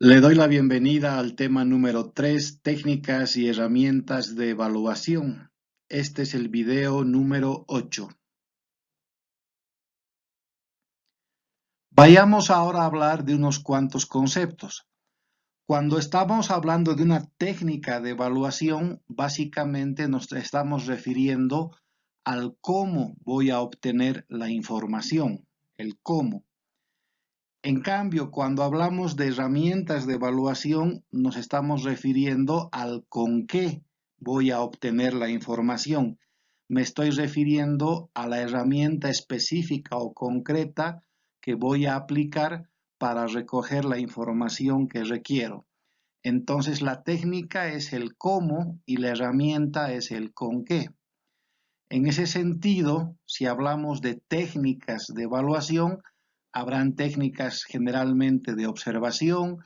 Le doy la bienvenida al tema número 3, técnicas y herramientas de evaluación. Este es el video número 8. Vayamos ahora a hablar de unos cuantos conceptos. Cuando estamos hablando de una técnica de evaluación, básicamente nos estamos refiriendo al cómo voy a obtener la información, el cómo. En cambio, cuando hablamos de herramientas de evaluación, nos estamos refiriendo al con qué voy a obtener la información. Me estoy refiriendo a la herramienta específica o concreta que voy a aplicar para recoger la información que requiero. Entonces, la técnica es el cómo y la herramienta es el con qué. En ese sentido, si hablamos de técnicas de evaluación, habrán técnicas generalmente de observación,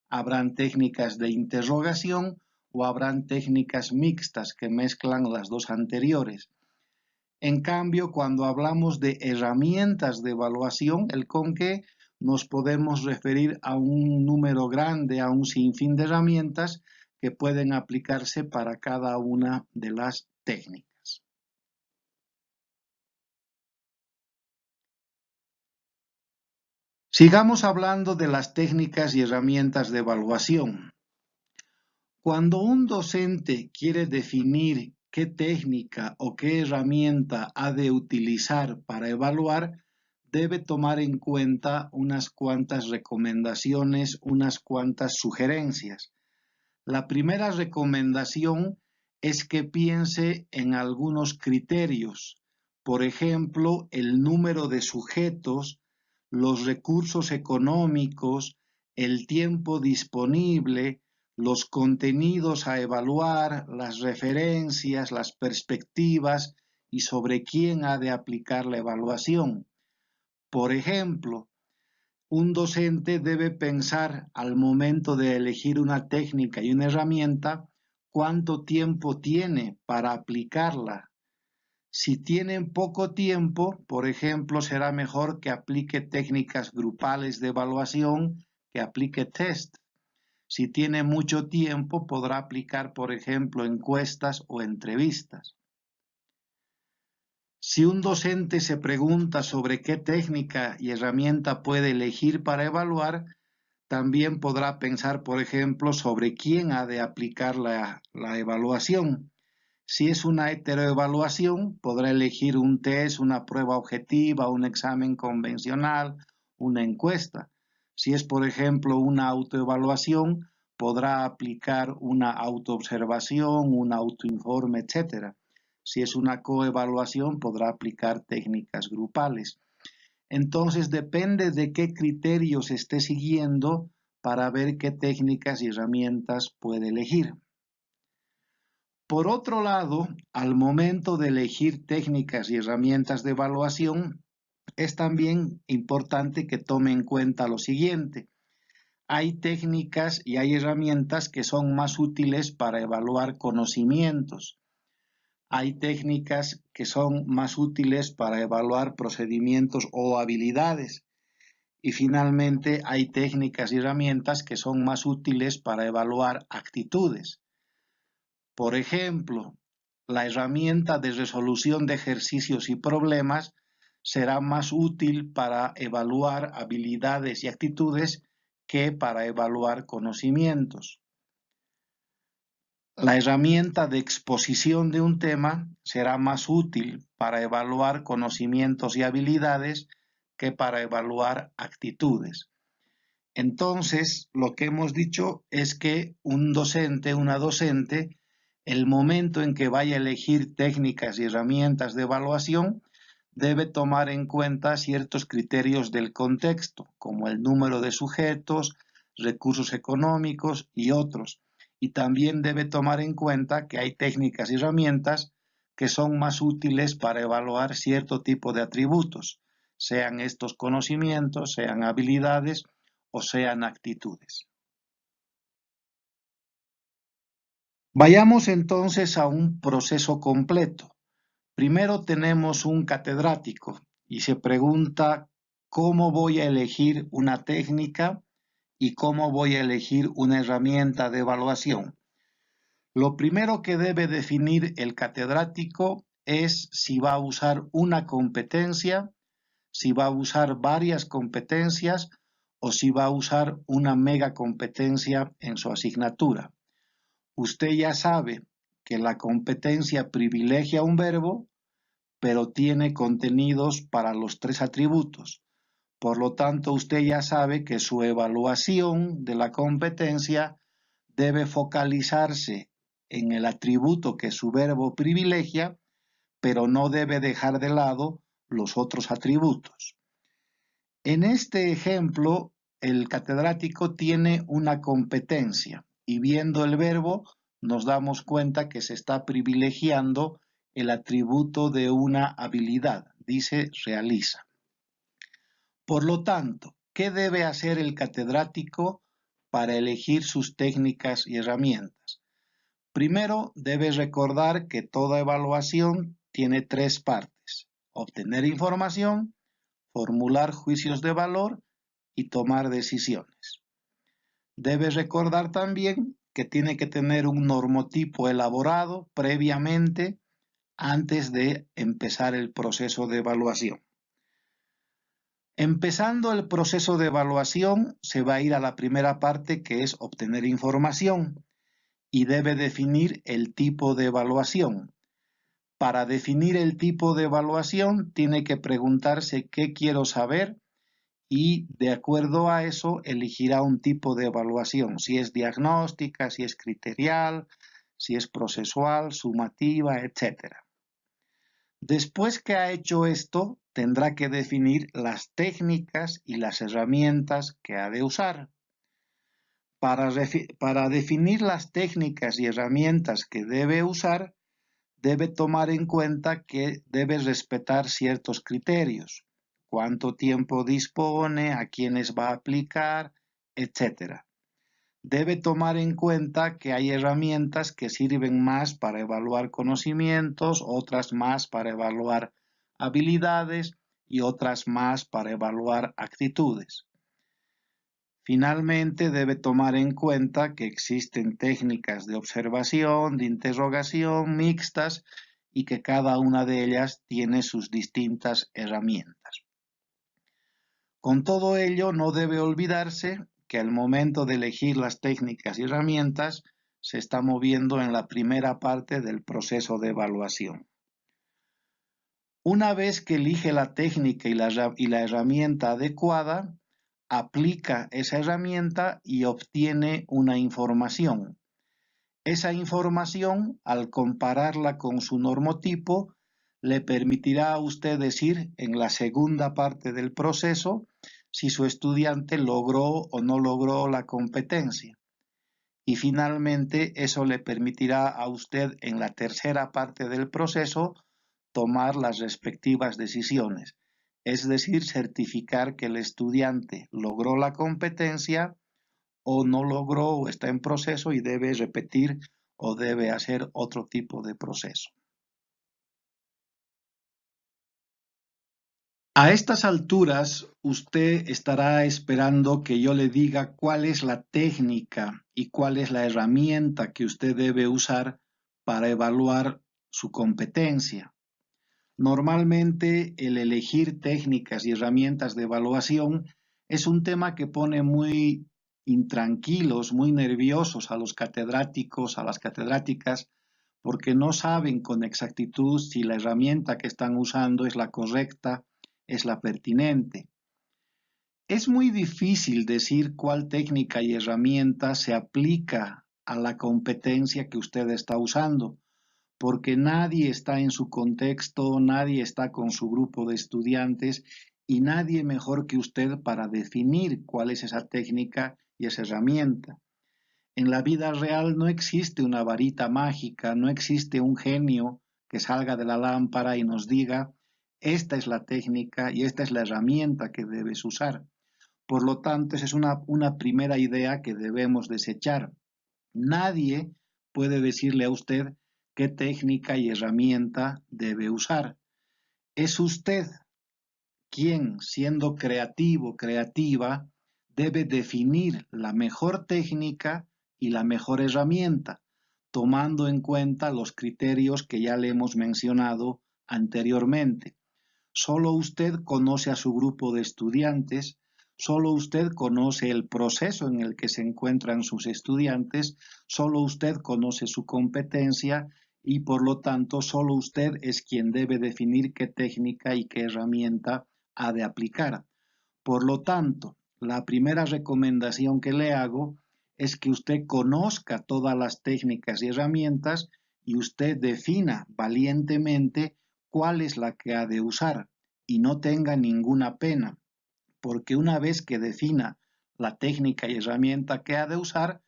habrán técnicas de interrogación o habrán técnicas mixtas que mezclan las dos anteriores. En cambio, cuando hablamos de herramientas de evaluación, el con qué, nos podemos referir a un número grande, a un sinfín de herramientas que pueden aplicarse para cada una de las técnicas. Sigamos hablando de las técnicas y herramientas de evaluación. Cuando un docente quiere definir qué técnica o qué herramienta ha de utilizar para evaluar, debe tomar en cuenta unas cuantas recomendaciones, unas cuantas sugerencias. La primera recomendación es que piense en algunos criterios, por ejemplo, el número de sujetos, los recursos económicos, el tiempo disponible, los contenidos a evaluar, las referencias, las perspectivas y sobre quién ha de aplicar la evaluación. Por ejemplo, un docente debe pensar al momento de elegir una técnica y una herramienta cuánto tiempo tiene para aplicarla. Si tienen poco tiempo, por ejemplo, será mejor que aplique técnicas grupales de evaluación, que aplique test. Si tiene mucho tiempo, podrá aplicar, por ejemplo, encuestas o entrevistas. Si un docente se pregunta sobre qué técnica y herramienta puede elegir para evaluar, también podrá pensar, por ejemplo, sobre quién ha de aplicar la evaluación. Si es una heteroevaluación, podrá elegir un test, una prueba objetiva, un examen convencional, una encuesta. Si es, por ejemplo, una autoevaluación, podrá aplicar una autoobservación, un autoinforme, etc. Si es una coevaluación, podrá aplicar técnicas grupales. Entonces, depende de qué criterios esté siguiendo para ver qué técnicas y herramientas puede elegir. Por otro lado, al momento de elegir técnicas y herramientas de evaluación, es también importante que tome en cuenta lo siguiente. Hay técnicas y hay herramientas que son más útiles para evaluar conocimientos. Hay técnicas que son más útiles para evaluar procedimientos o habilidades. Y finalmente hay técnicas y herramientas que son más útiles para evaluar actitudes. Por ejemplo, la herramienta de resolución de ejercicios y problemas será más útil para evaluar habilidades y actitudes que para evaluar conocimientos. La herramienta de exposición de un tema será más útil para evaluar conocimientos y habilidades que para evaluar actitudes. Entonces, lo que hemos dicho es que un docente, una docente, el momento en que vaya a elegir técnicas y herramientas de evaluación, debe tomar en cuenta ciertos criterios del contexto, como el número de sujetos, recursos económicos y otros. Y también debe tomar en cuenta que hay técnicas y herramientas que son más útiles para evaluar cierto tipo de atributos, sean estos conocimientos, sean habilidades o sean actitudes. Vayamos entonces a un proceso completo. Primero tenemos un catedrático y se pregunta cómo voy a elegir una técnica y cómo voy a elegir una herramienta de evaluación. Lo primero que debe definir el catedrático es si va a usar una competencia, si va a usar varias competencias o si va a usar una mega competencia en su asignatura. Usted ya sabe que la competencia privilegia un verbo, pero tiene contenidos para los tres atributos. Por lo tanto, usted ya sabe que su evaluación de la competencia debe focalizarse en el atributo que su verbo privilegia, pero no debe dejar de lado los otros atributos. En este ejemplo, el catedrático tiene una competencia y viendo el verbo nos damos cuenta que se está privilegiando el atributo de una habilidad, dice realiza. Por lo tanto, ¿qué debe hacer el catedrático para elegir sus técnicas y herramientas? Primero, debe recordar que toda evaluación tiene tres partes: obtener información, formular juicios de valor y tomar decisiones. Debe recordar también que tiene que tener un normotipo elaborado previamente antes de empezar el proceso de evaluación. Empezando el proceso de evaluación, se va a ir a la primera parte, que es obtener información, y debe definir el tipo de evaluación. Para definir el tipo de evaluación, tiene que preguntarse qué quiero saber y de acuerdo a eso elegirá un tipo de evaluación, si es diagnóstica, si es criterial, si es procesual, sumativa, etc. Después que ha hecho esto, tendrá que definir las técnicas y las herramientas que ha de usar. Para definir las técnicas y herramientas que debe usar, debe tomar en cuenta que debe respetar ciertos criterios: cuánto tiempo dispone, a quiénes va a aplicar, etc. Debe tomar en cuenta que hay herramientas que sirven más para evaluar conocimientos, otras más para evaluar habilidades y otras más para evaluar actitudes. Finalmente, debe tomar en cuenta que existen técnicas de observación, de interrogación, mixtas, y que cada una de ellas tiene sus distintas herramientas. Con todo ello, no debe olvidarse que al momento de elegir las técnicas y herramientas, se está moviendo en la primera parte del proceso de evaluación. Una vez que elige la técnica y la herramienta adecuada, aplica esa herramienta y obtiene una información. Esa información, al compararla con su normotipo, le permitirá a usted decir en la segunda parte del proceso si su estudiante logró o no logró la competencia. Y finalmente eso le permitirá a usted en la tercera parte del proceso tomar las respectivas decisiones, es decir, certificar que el estudiante logró la competencia o no logró o está en proceso y debe repetir o debe hacer otro tipo de proceso. A estas alturas, usted estará esperando que yo le diga cuál es la técnica y cuál es la herramienta que usted debe usar para evaluar su competencia. Normalmente, el elegir técnicas y herramientas de evaluación es un tema que pone muy intranquilos, muy nerviosos a los catedráticos, a las catedráticas, porque no saben con exactitud si la herramienta que están usando es la correcta, es la pertinente. Es muy difícil decir cuál técnica y herramienta se aplica a la competencia que usted está usando, porque nadie está en su contexto, nadie está con su grupo de estudiantes y nadie mejor que usted para definir cuál es esa técnica y esa herramienta. En la vida real no existe una varita mágica, no existe un genio que salga de la lámpara y nos diga: esta es la técnica y esta es la herramienta que debes usar. Por lo tanto, esa es una primera idea que debemos desechar. Nadie puede decirle a usted qué técnica y herramienta debe usar. Es usted quien, siendo creativo, creativa, debe definir la mejor técnica y la mejor herramienta, tomando en cuenta los criterios que ya le hemos mencionado anteriormente. Solo usted conoce a su grupo de estudiantes, solo usted conoce el proceso en el que se encuentran sus estudiantes, solo usted conoce su competencia y por lo tanto solo usted es quien debe definir qué técnica y qué herramienta ha de aplicar. Por lo tanto, la primera recomendación que le hago es que usted conozca todas las técnicas y herramientas y usted defina valientemente cuál es la que ha de usar y no tenga ninguna pena, porque una vez que defina la técnica y herramienta que ha de usar,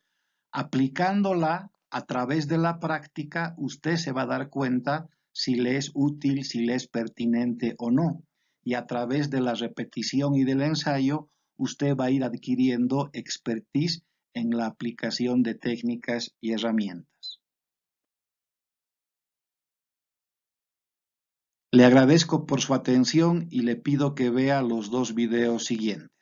aplicándola a través de la práctica, usted se va a dar cuenta si le es útil, si le es pertinente o no. Y a través de la repetición y del ensayo, usted va a ir adquiriendo expertise en la aplicación de técnicas y herramientas. Le agradezco por su atención y le pido que vea los 2 videos siguientes.